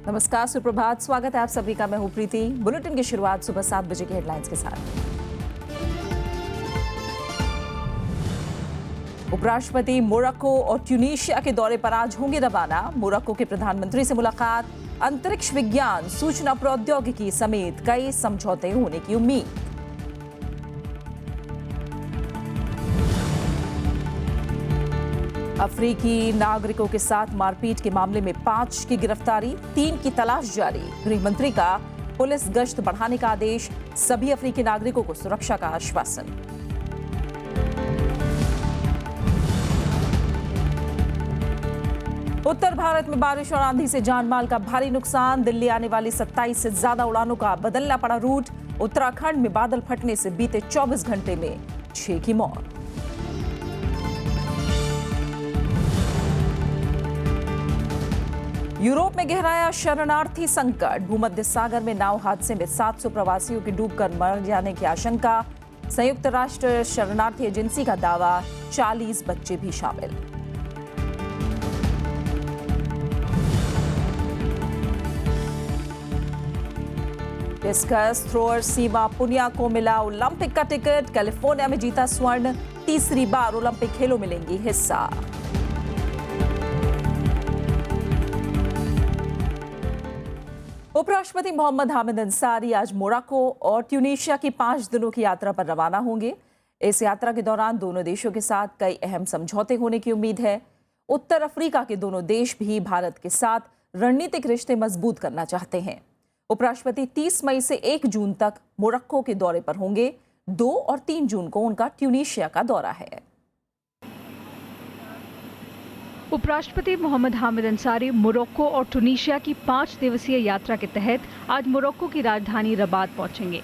नमस्कार, सुप्रभात। स्वागत है आप सभी का। मैं हूं प्रीति। बुलेटिन की शुरुआत सुबह 7 बजे की हेडलाइंस के साथ। उपराष्ट्रपति मोरक्को और ट्यूनीशिया के दौरे पर आज होंगे रवाना। मोरक्को के प्रधानमंत्री से मुलाकात, अंतरिक्ष विज्ञान, सूचना प्रौद्योगिकी समेत कई समझौते होने की उम्मीद। अफ्रीकी नागरिकों के साथ मारपीट के मामले में 5 की गिरफ्तारी, 3 की तलाश जारी। गृह मंत्री का पुलिस गश्त बढ़ाने का आदेश, सभी अफ्रीकी नागरिकों को सुरक्षा का आश्वासन। उत्तर भारत में बारिश और आंधी से जानमाल का भारी नुकसान, दिल्ली आने वाली 27 से ज्यादा उड़ानों का बदलना पड़ा रूट। उत्तराखंड में बादल फटने से बीते 24 घंटे में 6 की मौत। यूरोप में गहराया शरणार्थी संकट, भूमध्य सागर में नाव हादसे में 700 प्रवासियों के डूबकर मर जाने की आशंका। संयुक्त राष्ट्र शरणार्थी एजेंसी का दावा, 40 बच्चे भी शामिल। डिस्कस थ्रोअर सीमा पुनिया को मिला ओलंपिक का टिकट, कैलिफोर्निया में जीता स्वर्ण, तीसरी बार ओलंपिक खेलों में लेंगी हिस्सा। उपराष्ट्रपति मोहम्मद हामिद अंसारी आज मोरक्को और ट्यूनीशिया की 5 दिनों की यात्रा पर रवाना होंगे। इस यात्रा के दौरान दोनों देशों के साथ कई अहम समझौते होने की उम्मीद है। उत्तर अफ्रीका के दोनों देश भी भारत के साथ रणनीतिक रिश्ते मजबूत करना चाहते हैं। उपराष्ट्रपति 30 मई से 1 जून तक मोरक्को के दौरे पर होंगे। 2 और 3 जून को उनका ट्यूनीशिया का दौरा है। उपराष्ट्रपति मोहम्मद हामिद अंसारी मोरक्को और ट्यूनीशिया की 5 दिवसीय यात्रा के तहत आज मोरक्को की राजधानी रबात पहुंचेंगे।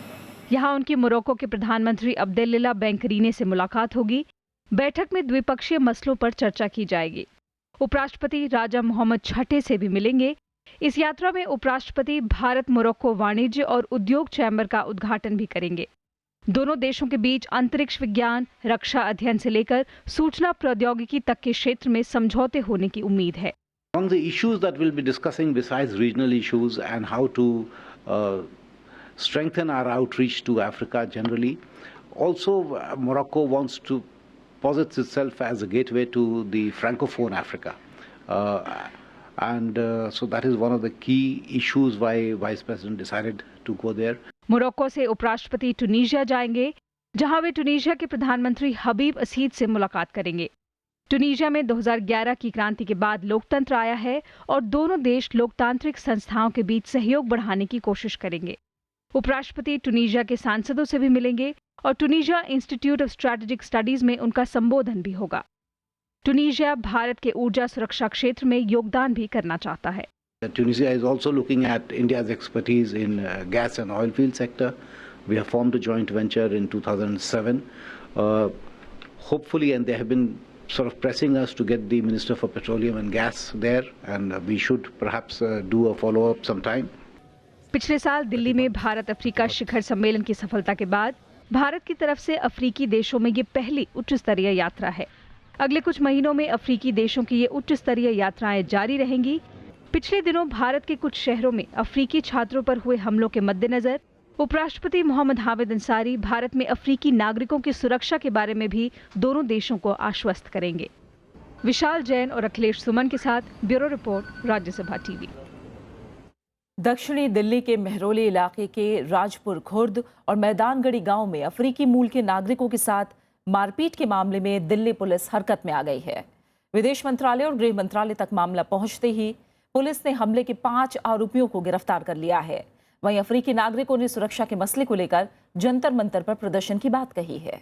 यहां उनकी मोरक्को के प्रधानमंत्री अब्देल्ला बेंकरीने से मुलाकात होगी। बैठक में द्विपक्षीय मसलों पर चर्चा की जाएगी। उपराष्ट्रपति राजा मोहम्मद छठे से भी मिलेंगे। इस यात्रा में उपराष्ट्रपति भारत मोरक्को वाणिज्य और उद्योग चैम्बर का उद्घाटन भी करेंगे। दोनों देशों के बीच अंतरिक्ष विज्ञान, रक्षा अध्ययन से लेकर सूचना प्रौद्योगिकी तक के क्षेत्र में समझौते होने की उम्मीद है। On the issues that we'll be discussing besides regional issues and how to strengthen our outreach to Africa generally, also Morocco wants to posit itself as a gateway to the Francophone Africa. So that is one of the key issues why Vice President decided to go there. Morocco से उपराष्ट्रपति Tunisia जाएंगे, जहां वे Tunisia के प्रधानमंत्री हबीब असीद से मुलाकात करेंगे। Tunisia में 2011 की क्रांति के बाद लोकतंत्र आया है और दोनों देश लोकतांत्रिक संस्थाओं के बीच सहयोग बढ़ाने की कोशिश करेंगे। उपराष्ट्रपति ट्यूनीशिया के सांसदों से भी मिलेंगे और Tunisia institute of strategic studies में उनका संबोधन भी होगा। ट्यूनीशिया भारत के ऊर्जा सुरक्षा क्षेत्र में योगदान भी करना चाहता है। Tunisia is also looking at India's expertise in gas and oil field sector. We have formed a joint venture in 2007. Hopefully, and they have been sort of pressing us to get the Minister for Petroleum and Gas there, and we should perhaps do a follow-up sometime. पिछले साल दिल्ली में Bharat Africa शिखर सम्मेलन की सफलता के बाद भारत की तरफ से अफ्रीकी देशों में ये पहली उच्च स्तरीय यात्रा है। अगले कुछ महीनों में अफ्रीकी देशों की ये उच्च स्तरीय यात्राएं जारी रहेंगी। पिछले दिनों भारत के कुछ शहरों में अफ्रीकी छात्रों पर हुए हमलों के मद्देनजर उपराष्ट्रपति मोहम्मद हामिद अंसारी भारत में अफ्रीकी नागरिकों की सुरक्षा के बारे में भी दोनों देशों को आश्वस्त करेंगे। विशाल जैन और अखिलेश सुमन के साथ ब्यूरो रिपोर्ट, राज्यसभा टीवी। दक्षिणी दिल्ली के मेहरौली इलाके के राजपुर खुर्द और मैदानगढ़ी गांव में अफ्रीकी मूल के नागरिकों के साथ मारपीट के मामले में दिल्ली पुलिस हरकत में आ गई है। विदेश मंत्रालय और गृह मंत्रालय तक मामला पहुंचते ही पुलिस ने हमले के 5 आरोपियों को गिरफ्तार कर लिया है। वहीं अफ्रीकी नागरिकों ने सुरक्षा के मसले को लेकर जंतर मंतर पर प्रदर्शन की बात कही है।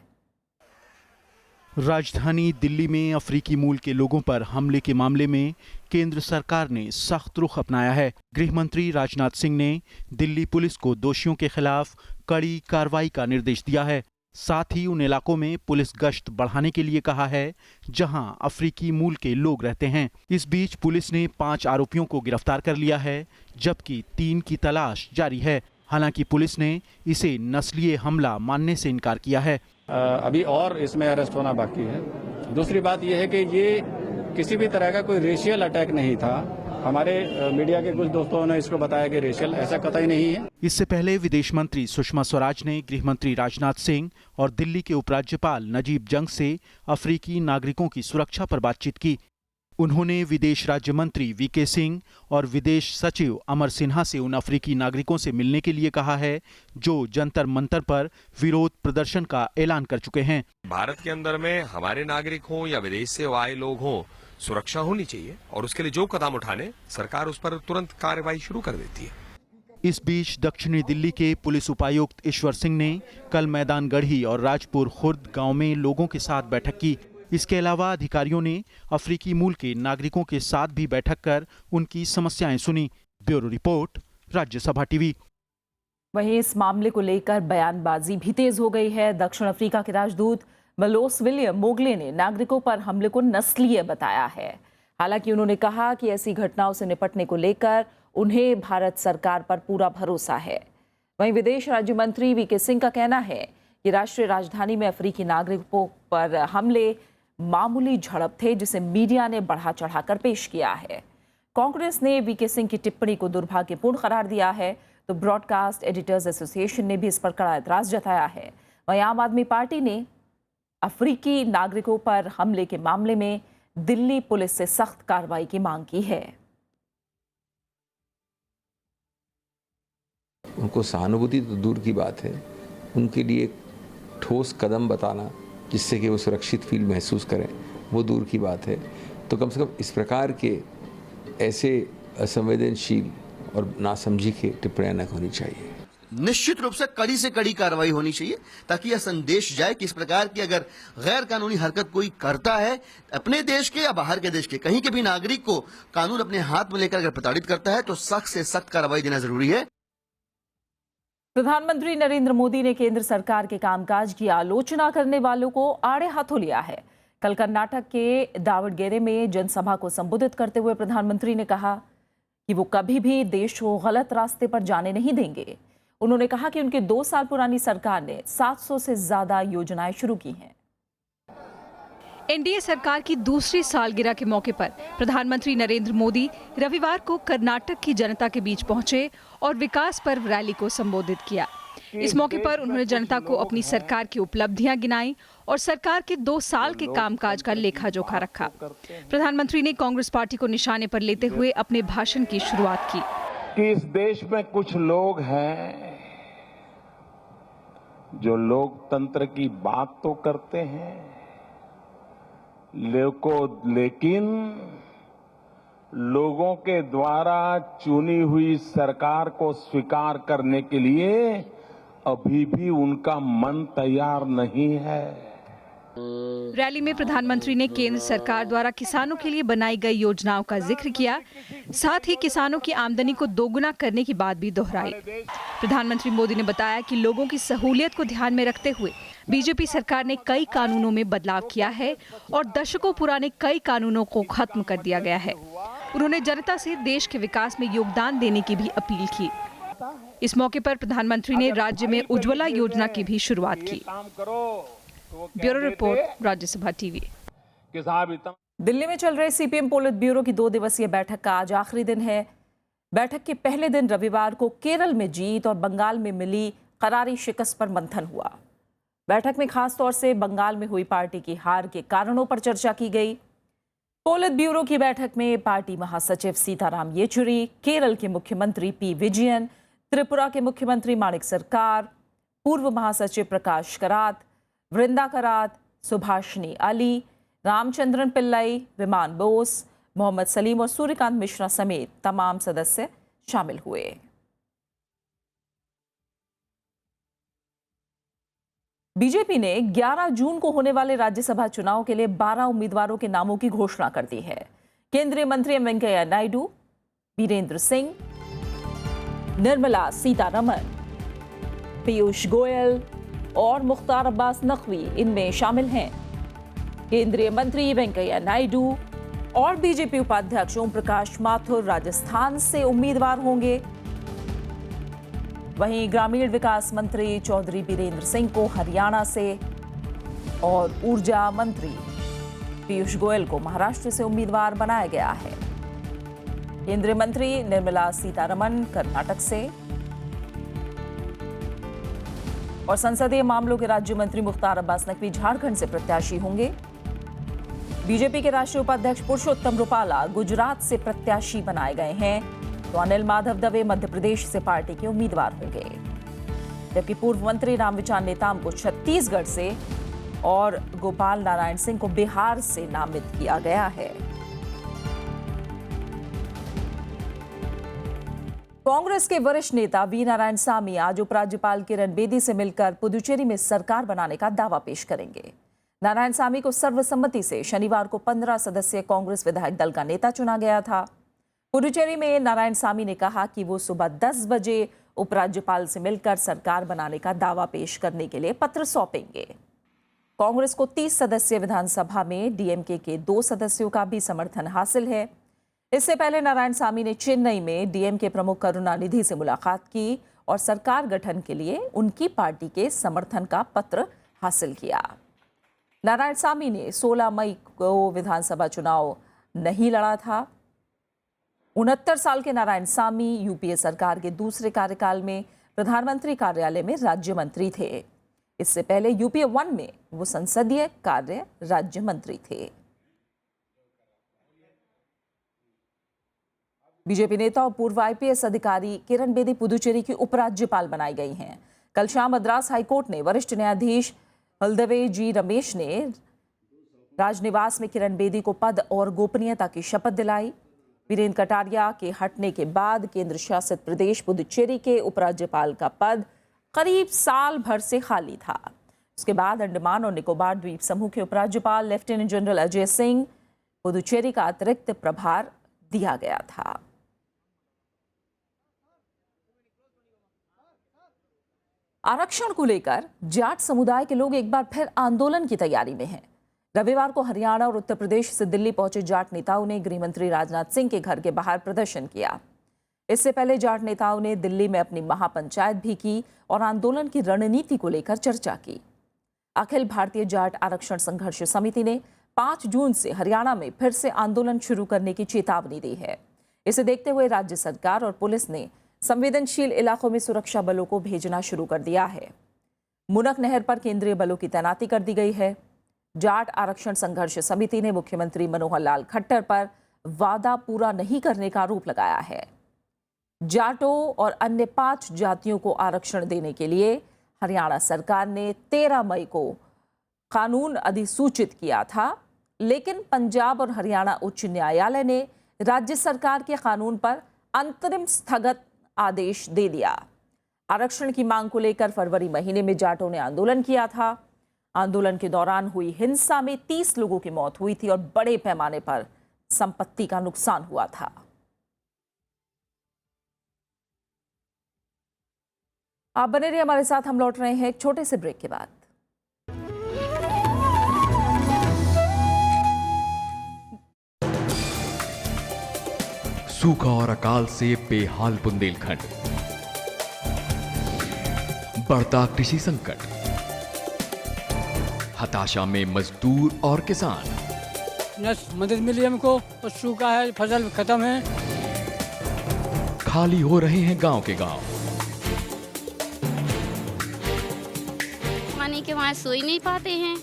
राजधानी दिल्ली में अफ्रीकी मूल के लोगों पर हमले के मामले में केंद्र सरकार ने सख्त रुख अपनाया है। गृह मंत्री राजनाथ सिंह ने दिल्ली पुलिस को दोषियों के खिलाफ कड़ी कार्रवाई का निर्देश दिया है। साथ ही उन इलाकों में पुलिस गश्त बढ़ाने के लिए कहा है जहां अफ्रीकी मूल के लोग रहते हैं। इस बीच पुलिस ने 5 आरोपियों को गिरफ्तार कर लिया है, जबकि 3 की तलाश जारी है। हालांकि पुलिस ने इसे नस्लीय हमला मानने से इनकार किया है। अभी और इसमें अरेस्ट होना बाकी है। दूसरी बात यह है कि ये किसी भी तरह का कोई रेशियल अटैक नहीं था। हमारे मीडिया के कुछ दोस्तों ने इसको बताया कि रेशियल, ऐसा कतई नहीं है। इससे पहले विदेश मंत्री सुषमा स्वराज ने गृह मंत्री राजनाथ सिंह और दिल्ली के उपराज्यपाल नजीब जंग से अफ्रीकी नागरिकों की सुरक्षा पर बातचीत की। उन्होंने विदेश राज्य मंत्री वीके सिंह और विदेश सचिव अमर सिन्हा से उन अफ्रीकी नागरिकों से मिलने के लिए कहा है जो जंतर मंतर पर विरोध प्रदर्शन का ऐलान कर चुके हैं। भारत के अंदर में हमारे नागरिक हों या विदेश से आए लोग हों, सुरक्षा होनी चाहिए और उसके लिए जो कदम उठाने सरकार उस पर तुरंत कार्रवाई शुरू कर देती है। इस बीच दक्षिणी दिल्ली के पुलिस उपायुक्त ईश्वर सिंह ने कल मैदानगढ़ी और राजपुर खुर्द गांव में लोगों के साथ बैठक की। इसके अलावा अधिकारियों ने अफ्रीकी मूल के नागरिकों के साथ भी बैठक कर उनकी समस्याएं सुनी। Bureau report, Rajya Sabha TV. वहीं इस मामले को लेकर बयानबाजी भी तेज हो गई है। दक्षिण अफ्रीका के राजदूत मलोस विलियम मोगले ने नागरिकों पर हमले को नस्लीय बताया है। हालांकि उन्होंने कहा कि ऐसी घटनाओं से निपटने को लेकर उन्हें भारत सरकार पर पूरा भरोसा है। वहीं विदेश राज्य मंत्री वीके सिंह का कहना है कि राष्ट्रीय राजधानी में अफ्रीकी नागरिकों पर हमले मामूली झड़प थे, जिसे मीडिया ने बढ़ा चढ़ाकर पेश किया है। कांग्रेस ने वीके सिंह की टिप्पणी को दुर्भाग्यपूर्ण करार दिया है, तो ब्रॉडकास्ट एडिटर्स एसोसिएशन ने भी इस पर कड़ा एतराज जताया है। वहीं आम आदमी पार्टी ने अफ्रीकी नागरिकों पर हमले के मामले में दिल्ली पुलिस से सख्त कार्रवाई की मांग की है। उनको सहानुभूति तो दूर की बात है, उनके लिए ठोस कदम बताना जिससे कि वो सुरक्षित फील महसूस करें, वो दूर की बात है। तो कम से कम इस प्रकार के ऐसे असंवेदनशील और नासमझी की टिप्पणियां न होनी चाहिए। निश्चित रूप से कड़ी कार्रवाई होनी चाहिए, ताकि यह संदेश जाए कि इस प्रकार की अगर गैर कानूनी हरकत कोई करता है, अपने देश के या बाहर के देश के कहीं के भी नागरिक को कानून अपने हाथ में लेकर अगर प्रताड़ित करता है तो सख्त से सख्त कार्रवाई देना जरूरी है। प्रधानमंत्री नरेंद्र मोदी ने केंद्र सरकार के कामकाज की आलोचना करने वालों को आड़े हाथों लिया है। कल कर्नाटक के दावड़गेरे में जनसभा को संबोधित करते हुए प्रधानमंत्री ने कहा कि वो कभी भी देश को गलत रास्ते पर जाने नहीं देंगे। उन्होंने कहा कि उनके 2 साल पुरानी सरकार ने 700 से ज्यादा योजनाएं शुरू की हैं। एनडीए सरकार की दूसरी सालगिरह के मौके पर प्रधानमंत्री नरेंद्र मोदी रविवार को कर्नाटक की जनता के बीच पहुंचे और विकास पर्व रैली को संबोधित किया। इस मौके पर उन्होंने जनता को अपनी सरकार की उपलब्धियां गिनाई और सरकार के 2 साल के कामकाज का लेखा जोखा रखा। प्रधानमंत्री ने कांग्रेस पार्टी को निशाने पर लेते हुए अपने भाषण की शुरुआत की। कि इस देश में कुछ लोग हैं जो लोकतंत्र की बात तो करते हैं, लेकिन लोगों के द्वारा चुनी हुई सरकार को स्वीकार करने के लिए अभी भी उनका मन तैयार नहीं है। रैली में प्रधानमंत्री ने केंद्र सरकार द्वारा किसानों के लिए बनाई गई योजनाओं का जिक्र किया, साथ ही किसानों की आमदनी को दोगुना करने की बात भी दोहराई। प्रधानमंत्री मोदी ने बताया कि लोगों की सहूलियत को ध्यान में रखते हुए बीजेपी सरकार ने कई कानूनों में बदलाव किया है और दशकों पुराने कई कानूनों को खत्म कर दिया गया है। उन्होंने जनता से देश के विकास में योगदान देने की भी अपील की। इस मौके पर प्रधानमंत्री ने राज्य में उज्ज्वला योजना की भी शुरुआत की। Bureau report, Rajya Sabha TV. Delhi में चल रहे सीपीएम पोलित ब्यूरो की 2 दिवसीय बैठक का आज आखिरी दिन है। बैठक के पहले दिन रविवार को केरल में जीत और बंगाल में मिली करारी शिकस्त पर मंथन हुआ। बैठक में खास तौर से बंगाल में हुई पार्टी की हार के कारणों पर चर्चा की गई। पोलित ब्यूरो की बैठक में पार्टी महासचिव सीताराम येचुरी, केरल के मुख्यमंत्री पी विजयन, त्रिपुरा के मुख्यमंत्री माणिक सरकार, पूर्व महासचिव प्रकाश करात, वृंदा करात, सुभाषिनी अली, रामचंद्रन पिल्लाई, विमान बोस, मोहम्मद सलीम और सूर्यकांत मिश्रा समेत तमाम सदस्य शामिल हुए। बीजेपी ने 11 जून को होने वाले राज्यसभा चुनाव के लिए 12 उम्मीदवारों के नामों की घोषणा कर दी है। केंद्रीय मंत्री एम वेंकैया नायडू, वीरेंद्र सिंह, निर्मला सीतारमण, पीयूष गोयल और मुख्तार अब्बास नकवी इनमें शामिल हैं। केंद्रीय मंत्री वेंकैया नायडू और बीजेपी उपाध्यक्ष ओम प्रकाश माथुर राजस्थान से उम्मीदवार होंगे। वहीं ग्रामीण विकास मंत्री चौधरी बीरेंद्र सिंह को हरियाणा से और ऊर्जा मंत्री पीयूष गोयल को महाराष्ट्र से उम्मीदवार बनाया गया है। केंद्रीय मंत्री निर्मला सीतारमण कर्नाटक से और संसदीय मामलों के राज्य मंत्री मुख्तार अब्बास नकवी झारखंड से प्रत्याशी होंगे। बीजेपी के राष्ट्रीय उपाध्यक्ष पुरुषोत्तम रुपाला गुजरात से प्रत्याशी बनाए गए हैं, तो अनिल माधव दवे मध्य प्रदेश से पार्टी के उम्मीदवार होंगे। जबकि पूर्व मंत्री रामविचार नेताम को छत्तीसगढ़ से और गोपाल नारायण सिंह को बिहार से नामित किया गया है। कांग्रेस के वरिष्ठ नेता वी नारायण सामी आज उपराज्यपाल किरण बेदी से मिलकर पुदुचेरी में सरकार बनाने का दावा पेश करेंगे। नारायण सामी को सर्वसम्मति से शनिवार को 15 सदस्यीय कांग्रेस विधायक दल का नेता चुना गया था। पुदुचेरी में नारायण सामी ने कहा कि वो सुबह 10 बजे उपराज्यपाल से मिलकर सरकार बनाने का दावा पेश करने के लिए पत्र सौंपेंगे। कांग्रेस को 30 सदस्यीय विधानसभा में डीएमके के 2 सदस्यों का भी समर्थन हासिल है। इससे पहले नारायण सामी ने चेन्नई में डीएमके प्रमुख करुणानिधि से मुलाकात की और सरकार गठन के लिए उनकी पार्टी के समर्थन का पत्र हासिल किया। नारायण सामी ने 16 मई को विधानसभा चुनाव नहीं लड़ा था। 69 साल के नारायण सामी यूपीए सरकार के दूसरे कार्यकाल में प्रधानमंत्री कार्यालय में राज्य मंत्री थे। इससे पहले यूपीए 1 में वो संसदीय कार्य राज्य मंत्री थे। बीजेपी नेता और पूर्व आईपीएस अधिकारी किरण बेदी पुदुचेरी की उपराज्यपाल बनाई गई हैं। कल शाम मद्रास हाईकोर्ट ने वरिष्ठ न्यायाधीश हलदवे जी रमेश ने राजनिवास में किरण बेदी को पद और गोपनीयता की शपथ दिलाई। वीरेंद्र कटारिया के हटने के बाद केंद्र शासित प्रदेश पुदुचेरी के उपराज्यपाल का पद करीब साल भर से खाली था। उसके बाद अंडमान और निकोबार द्वीप समूह के उपराज्यपाल लेफ्टिनेंट जनरल अजय सिंह पुदुचेरी का अतिरिक्त प्रभार दिया गया था। आरक्षण को लेकर जाट समुदाय के लोग एक बार फिर आंदोलन की तैयारी में हैं। रविवार को हरियाणा और उत्तर प्रदेश से दिल्ली पहुंचे जाट नेताओं ने गृह मंत्री राजनाथ सिंह के घर के बाहर प्रदर्शन किया। इससे पहले जाट नेताओं ने दिल्ली में अपनी महापंचायत भी की और आंदोलन की रणनीति को लेकर चर्चा की। अखिल भारतीय जाट आरक्षण संघर्ष समिति ने 5 जून से हरियाणा में फिर से आंदोलन शुरू करने की चेतावनी दी है। इसे देखते हुए राज्य सरकार और पुलिस ने संवेदनशील इलाकों में सुरक्षा बलों को भेजना शुरू कर दिया है। मुनक नहर पर केंद्रीय बलों की तैनाती कर दी गई है। जाट आरक्षण संघर्ष समिति ने मुख्यमंत्री मनोहर लाल खट्टर पर वादा पूरा नहीं करने का आरोप लगाया है। जाटों और अन्य 5 जातियों को आरक्षण देने के लिए हरियाणा सरकार ने 13 मई को कानून अधिसूचित किया था, लेकिन पंजाब और हरियाणा उच्च न्यायालय ने राज्य सरकार के कानून पर अंतरिम स्थगित आदेश दे दिया। आरक्षण की मांग को लेकर फरवरी महीने में जाटों ने आंदोलन किया था। आंदोलन के दौरान हुई हिंसा में 30 लोगों की मौत हुई थी और बड़े पैमाने पर संपत्ति का नुकसान हुआ था। आप बने रहिए हमारे साथ, हम लौट रहे हैं एक छोटे से ब्रेक के बाद। सूखा और अकाल से बेहाल बुंदेलखंड, बढ़ता कृषि संकट, हताशा में मजदूर और किसान। न मदद मिली हमको और सूखा है, फसल खत्म है। खाली हो रहे हैं गांव के गांव। पानी के वहां सो ही नहीं पाते हैं।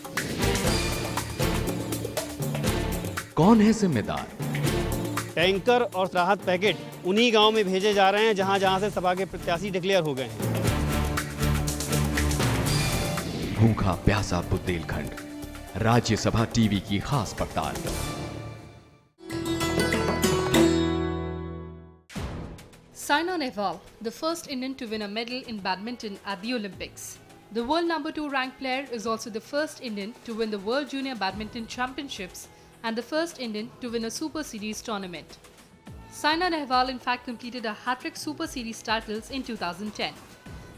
कौन है जिम्मेदार? टैंकर और राहत पैकेट उन्हीं गांव में भेजे जा रहे हैं जहां जहां से सपा के प्रत्याशी डिक्लेयर हो गए हैं। भूखा प्यासा बुंदेलखंड, राज्यसभा टीवी की खास पड़ताल। Saina Nehwal, the first Indian to win a medal in badminton at the Olympics. The world number 2 ranked player is also the first Indian to win the World Junior Badminton Championships and the first Indian to win a Super Series tournament. Saina Nehwal in fact completed a hat-trick Super Series titles in 2010.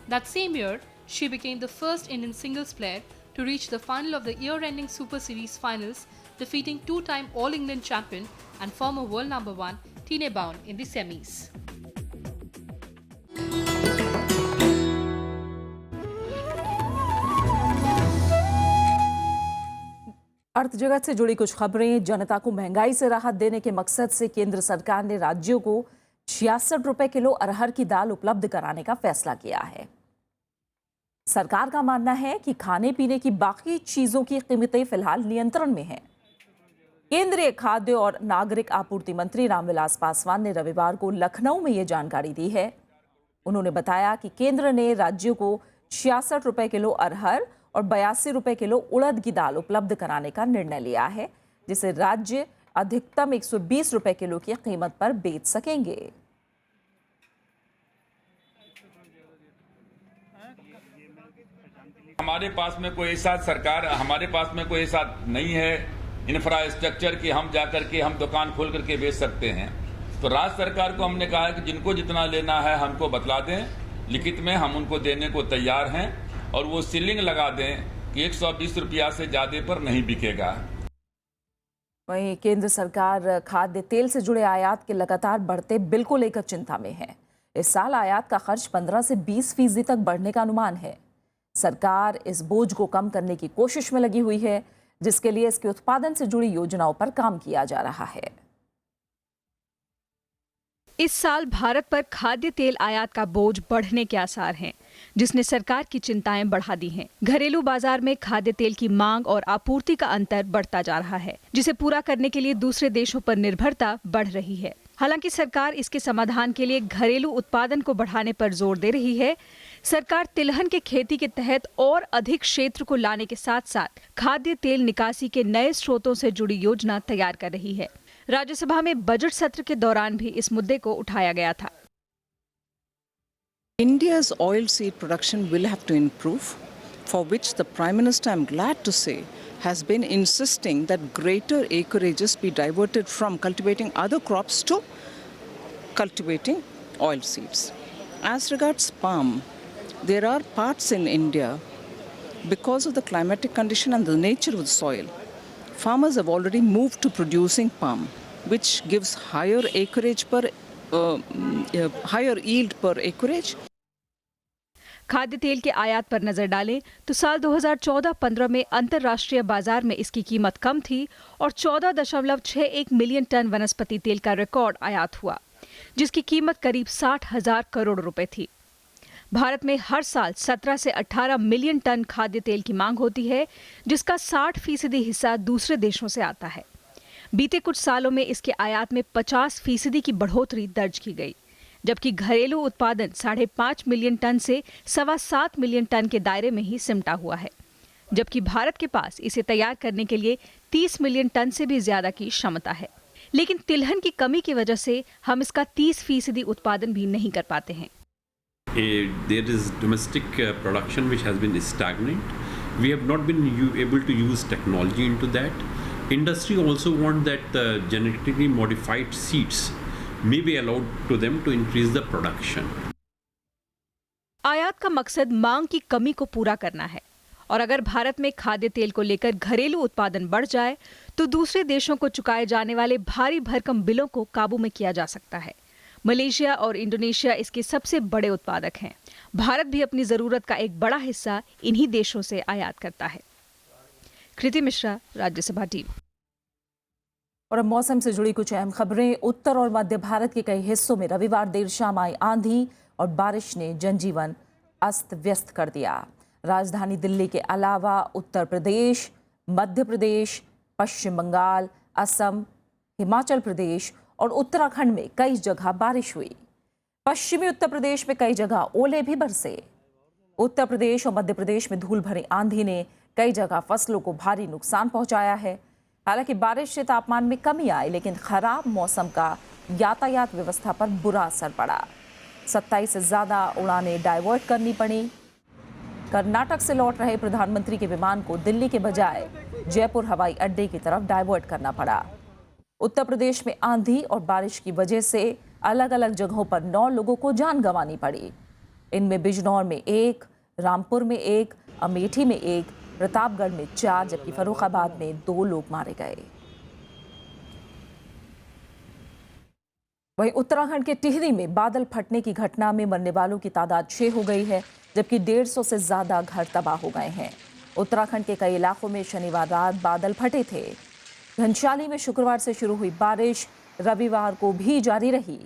That same year, she became the first Indian singles player to reach the final of the year-ending Super Series finals, defeating 2-time All-England champion and former world number 1 Tine Bown in the semis. अर्थ जगत से जुड़ी कुछ खबरें। जनता को महंगाई से राहत देने के मकसद से केंद्र सरकार ने राज्यों को 66 रुपए किलो अरहर की दाल उपलब्ध कराने का फैसला किया है। सरकार का मानना है कि खाने पीने की बाकी चीजों की कीमतें फिलहाल नियंत्रण में हैं। केंद्रीय खाद्य और नागरिक आपूर्ति मंत्री रामविलास पासवान ने रविवार को लखनऊ में ये जानकारी दी है। उन्होंने बताया कि केंद्र ने राज्यों को 66 रुपए किलो अरहर और 82 रुपए किलो उड़द की दाल उपलब्ध कराने का निर्णय लिया है, जिसे राज्य अधिकतम 120 रुपए किलो की कीमत पर बेच सकेंगे। हमारे पास में कोई ऐसा सरकार, हमारे पास में कोई ऐसा नहीं है इंफ्रास्ट्रक्चर कि हम जाकर के हम दुकान खोल करके बेच सकते हैं। तो राज्य सरकार को हमने कहा है कि जिनको जितना लेना है हमको बतला दें, लिखित में हम उनको देने को तैयार हैं, और वो सीलिंग लगा दें कि 120 रुपया से ज्यादा पर नहीं बिकेगा। वहीं केंद्र सरकार खाद्य तेल से जुड़े आयात के लगातार बढ़ते बिल को लेकर चिंता में है। इस साल आयात का खर्च 15 से 20% तक बढ़ने का अनुमान है। सरकार इस बोझ को कम करने की कोशिश में लगी हुई है, जिसके लिए इसके उत्पादन से जुड़ी योजनाओं पर काम किया जा रहा है। इस साल भारत पर खाद्य तेल आयात का बोझ बढ़ने के आसार हैं, जिसने सरकार की चिंताएं बढ़ा दी हैं। घरेलू बाजार में खाद्य तेल की मांग और आपूर्ति का अंतर बढ़ता जा रहा है, जिसे पूरा करने के लिए दूसरे देशों पर निर्भरता बढ़ रही है। हालांकि सरकार इसके समाधान के लिए घरेलू उत्पादन को बढ़ाने पर जोर दे रही है। सरकार तिलहन के खेती के तहत और अधिक क्षेत्र को लाने के साथ साथ खाद्य तेल निकासी के नए स्रोतों से जुड़ी योजना तैयार कर रही है। राज्यसभा में बजट सत्र के दौरान भी इस मुद्दे को उठाया गया था। India's oilseed production will have to improve, for which the Prime Minister, I'm glad to say, has been insisting that greater acreages be diverted from cultivating other crops to cultivating oilseeds. As regards palm, there are parts in India, because of the climatic condition and the nature of the soil, farmers have already moved to producing palm, which gives higher acreage per higher yield per acreage. खाद्य तेल के आयात पर नजर डालें तो साल 2014-15 में अंतर्राष्ट्रीय बाजार में इसकी कीमत कम थी और 14.61 मिलियन टन वनस्पति तेल का रिकॉर्ड आयात हुआ, जिसकी कीमत करीब 60,000 करोड़ रुपए थी। भारत में हर साल 17 से 18 मिलियन टन खाद्य तेल की मांग होती है, जिसका 60% हिस्सा दूसरे देशों से आता है। बीते कुछ सालों में इसके आयात में 50% की बढ़ोतरी दर्ज की गई, जबकि घरेलू उत्पादन 5.5 मिलियन टन से 7.25 मिलियन टन के दायरे में ही सिमटा हुआ है, जबकि भारत के पास इसे तैयार करने के लिए 30 मिलियन टन से भी ज्यादा की क्षमता है। लेकिन तिलहन की कमी की वजह से हम इसका 30% उत्पादन भी नहीं कर पाते हैं। There is domestic production which has been stagnant. We have not been able to use technology into that. Industry also want that the genetically modified seeds may be allowed to them to increase the production. आयात का मकसद मांग की कमी को पूरा करना है, और अगर भारत में खाद्य तेल को लेकर घरेलू उत्पादन बढ़ जाए तो दूसरे देशों को चुकाए जाने वाले भारी भरकम बिलों को काबू में किया जा सकता है। मलेशिया और इंडोनेशिया इसके सबसे बड़े उत्पादक हैं। भारत भी अपनी जरूरत का एक बड़ा हिस्सा इन्हीं देशों से आयात करता है। कृति मिश्रा, राज्यसभा टीवी। और अब मौसम से जुड़ी कुछ अहम खबरें। उत्तर और मध्य भारत के कई हिस्सों में रविवार देर शाम आई आंधी और बारिश ने जनजीवन अस्त व्यस्त कर दिया। राजधानी दिल्ली के अलावा उत्तर प्रदेश, मध्य प्रदेश, पश्चिम बंगाल, असम, हिमाचल प्रदेश और उत्तराखंड में कई जगह बारिश हुई। पश्चिमी उत्तर प्रदेश में कई जगह ओले भी बरसे। उत्तर प्रदेश और मध्य प्रदेश में धूल भरी आंधी ने कई जगह फसलों को भारी नुकसान पहुंचाया है। हालांकि बारिश से तापमान में कमी आई, लेकिन खराब मौसम का यातायात व्यवस्था पर बुरा असर पड़ा। 27 से ज्यादा उड़ानें डाइवर्ट करनी पड़ी। कर्नाटक से लौट रहे प्रधानमंत्री के विमान को दिल्ली के बजाय जयपुर हवाई अड्डे की तरफ डाइवर्ट करना पड़ा। उत्तर प्रदेश में आंधी और बारिश की वजह से अलग अलग जगहों पर 9 लोगों को जान गंवानी पड़ी। इनमें बिजनौर में 1, रामपुर में 1, अमेठी में 1, प्रतापगढ़ में 4, जबकि फर्रुखाबाद में 2 लोग मारे गए। वहीं उत्तराखंड के टिहरी में बादल फटने की घटना में मरने वालों की तादाद 6 हो गई है, जबकि 150 से ज्यादा घर तबाह हो गए हैं। उत्तराखंड के कई इलाकों में शनिवार रात बादल फटे थे। घनसाली में शुक्रवार से शुरू हुई बारिश रविवार को भी जारी रही।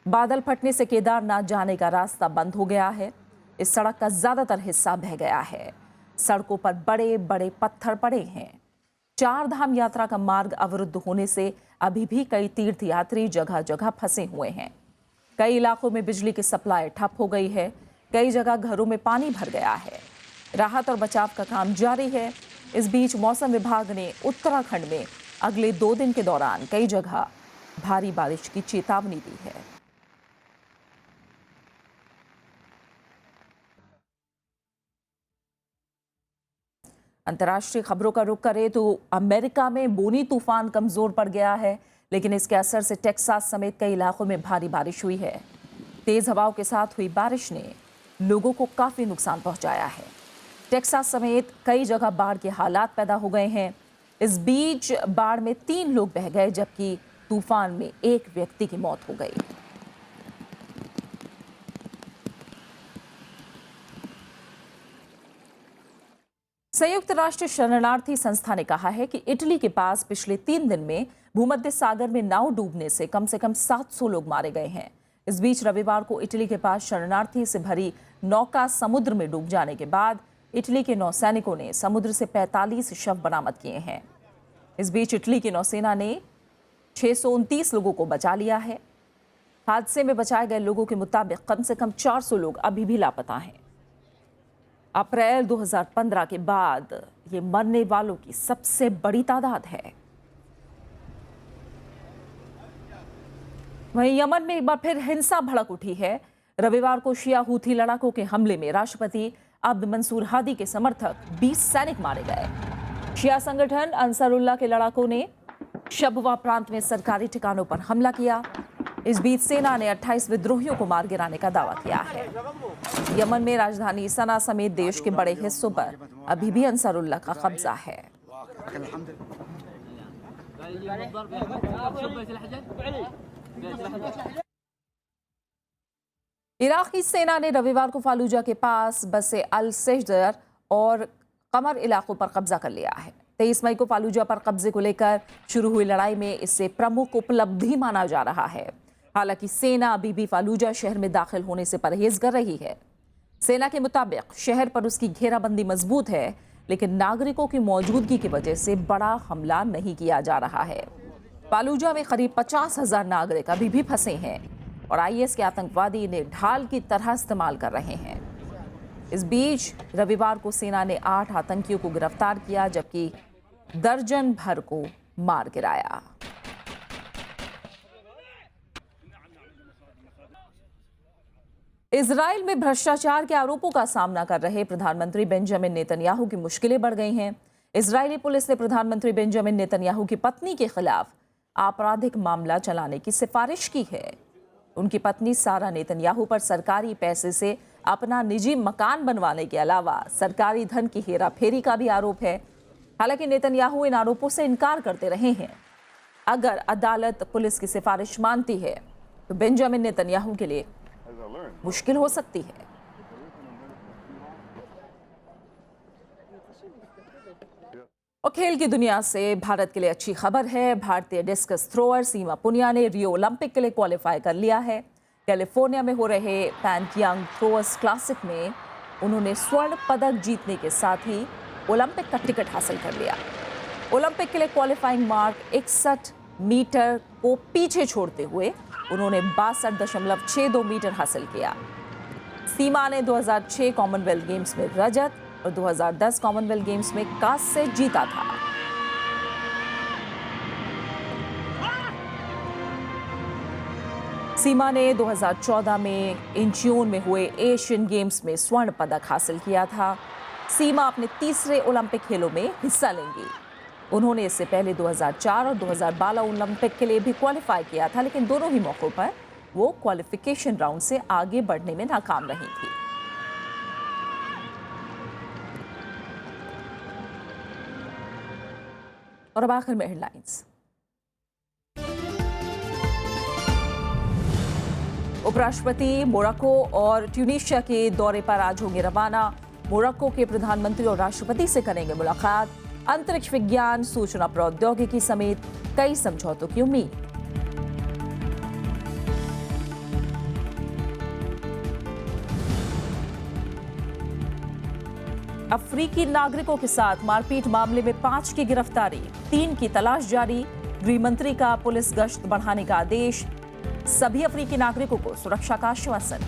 बादल फटने से केदारनाथ जाने का रास्ता बंद हो गया है। इस सड़क का ज्यादातर हिस्सा बह गया है। सड़कों पर बड़े बड़े पत्थर पड़े हैं। 4 धाम यात्रा का मार्ग अवरुद्ध होने से अभी भी कई तीर्थयात्री जगह जगह फंसे हुए हैं। कई इलाकों में बिजली की सप्लाई ठप हो गई है। कई जगह घरों में पानी भर गया है। राहत और बचाव का काम जारी है। इस बीच मौसम विभाग ने उत्तराखंड में अगले 2 दिन के दौरान कई जगह भारी बारिश की चेतावनी दी है। अंतर्राष्ट्रीय खबरों का रुख करें तो अमेरिका में बोनी तूफान कमजोर पड़ गया है, लेकिन इसके असर से टेक्सास समेत कई इलाकों में भारी बारिश हुई है। तेज हवाओं के साथ हुई बारिश ने लोगों को काफी नुकसान पहुंचाया है। टेक्सास समेत कई जगह बाढ़ के हालात पैदा हो गए हैं। इस बीच बाढ़ में 3 लोग बह गए, जबकि तूफान में 1 व्यक्ति की मौत हो गई। संयुक्त राष्ट्र शरणार्थी संस्था ने कहा है कि इटली के पास पिछले 3 दिन में भूमध्य सागर में नाव डूबने से कम 700 लोग मारे गए हैं। इस बीच रविवार को इटली के पास शरणार्थी से भरी नौका समुद्र में डूब जाने के बाद इटली के नौसैनिकों ने समुद्र से 45 शव बरामद किए हैं। इस बीच इटली की नौसेना ने 629 लोगों को बचा लिया है। हादसे में बचाए गए लोगों के मुताबिक कम से कम 400 लोग अभी भी लापता हैं। अप्रैल 2015 के बाद ये मरने वालों की सबसे बड़ी तादाद है। वहीं यमन में एक बार फिर हिंसा भड़क उठी है। रविवार को शिया हूथी लड़ाकों के हमले में राष्ट्रपति अब्द मंसूर हादी के समर्थक 20 सैनिक मारे गए। शिया संगठन अंसारुल्लाह के लड़ाकों ने शबवा प्रांत में सरकारी ठिकानों पर हमला किया। इस बीच सेना ने 28 विद्रोहियों को मार गिराने का दावा किया है। यमन में राजधानी सना समेत देश के बड़े हिस्सों पर अभी भी अंसारुल्लाह का कब्जा है। इराकी सेना ने रविवार को फालूजा के पास बसे अल सजदर और कमर इलाकों पर कब्जा कर लिया है। 23 मई को फालूजा पर कब्जे को लेकर शुरू हुई लड़ाई में इसे प्रमुख उपलब्धि माना जा रहा है। हालांकि सेना अभी भी फालूजा शहर में दाखिल होने से परहेज कर रही है। सेना के मुताबिक शहर पर उसकी घेराबंदी मजबूत है, लेकिन नागरिकों की मौजूदगी की वजह से बड़ा हमला नहीं किया जा रहा है। फालूजा में करीब 50,000 नागरिक अभी भी फंसे हैं और आईएस के आतंकवादी इन्हें ढाल की तरह इस्तेमाल कर रहे हैं। इस बीच रविवार को सेना ने 8 आतंकियों को गिरफ्तार किया, जबकि दर्जन भर को मार गिराया। इजराइल में भ्रष्टाचार के आरोपों का सामना कर रहे प्रधानमंत्री बेंजामिन नेतन्याहू की मुश्किलें बढ़ गई हैं। इजरायली पुलिस ने प्रधानमंत्री बेंजामिन नेतन्याहू की पत्नी के खिलाफ आपराधिक मामला चलाने की सिफारिश की है। उनकी पत्नी सारा नेतन्याहू पर सरकारी पैसे से अपना निजी मकान बनवाने के अलावा सरकारी धन की हेराफेरी का भी आरोप है। हालांकि नेतन्याहू इन आरोपों से इनकार करते रहे हैं। अगर अदालत पुलिस की सिफारिश मानती है तो बेंजामिन नेतन्याहू के लिए मुश्किल हो सकती है। और खेल की दुनिया से भारत के लिए अच्छी खबर है। भारतीय डिस्कस थ्रोअर सीमा पुनिया ने रियो ओलंपिक के लिए क्वालिफाई कर लिया है। कैलिफोर्निया में हो रहे पैनकियांग थ्रोअर्स क्लासिक में उन्होंने स्वर्ण पदक जीतने के साथ ही ओलंपिक का टिकट हासिल कर लिया। ओलंपिक के लिए क्वालिफाइंग मार्क 61 मीटर को पीछे छोड़ते हुए उन्होंने 62.62 मीटर हासिल किया। सीमा ने 2006 कॉमनवेल्थ गेम्स में रजत और 2010 कॉमनवेल्थ गेम्स में कांस्य जीता था। सीमा ने 2014 में इंचियोन में हुए एशियन गेम्स में स्वर्ण पदक हासिल किया था। सीमा अपने तीसरे ओलंपिक खेलों में हिस्सा लेंगी। उन्होंने इससे पहले 2004 और 2012 ओलंपिक के लिए भी क्वालिफाई किया था, लेकिन दोनों ही मौकों पर वो क्वालिफिकेशन राउंड से आगे बढ़ने में नाकाम रही थी। और अब आखिर में हेडलाइंस। उपराष्ट्रपति मोरक्को और ट्यूनीशिया के दौरे पर आज होंगे रवाना। मोरक्को के प्रधानमंत्री और राष्ट्रपति से करेंगे मुलाकात। अंतरिक्ष विज्ञान, सूचना प्रौद्योगिकी समेत कई समझौतों की उम्मीद। अफ्रीकी नागरिकों के साथ मारपीट मामले में 5 की गिरफ्तारी, 3 की तलाश जारी। गृह मंत्री का पुलिस गश्त बढ़ाने का आदेश। सभी अफ्रीकी नागरिकों को सुरक्षा का आश्वासन।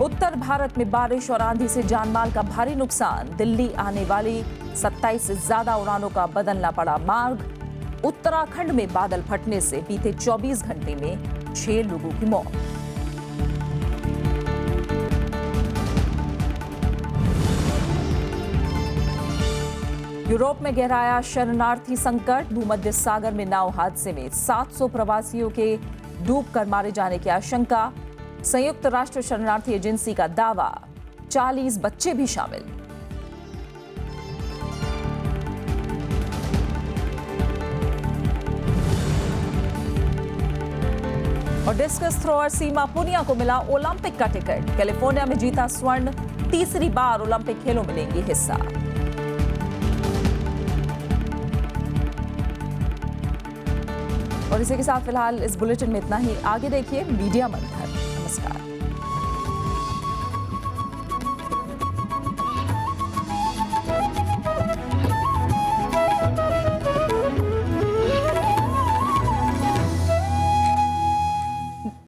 उत्तर भारत में बारिश और आंधी से जानमाल का भारी नुकसान। दिल्ली आने वाली 27 से ज्यादा उड़ानों का बदलना पड़ा मार्ग। उत्तराखंड में बादल फटने से बीते 24 घंटे में 6 लोगों की मौत। यूरोप में गहराया शरणार्थी संकट। भूमध्य सागर में नाव हादसे में 700 प्रवासियों के डूबकर मारे जाने की आशंका। संयुक्त राष्ट्र शरणार्थी एजेंसी का दावा, 40 बच्चे भी शामिल। और डिस्कस थ्रोअर सीमा पुनिया को मिला ओलंपिक का टिकट। कैलिफोर्निया में जीता स्वर्ण, तीसरी बार ओलंपिक खेलों में लेंगी हिस्सा। और इसी के साथ फिलहाल इस बुलेटिन में इतना ही। आगे देखिए मीडिया मंथन। नमस्कार।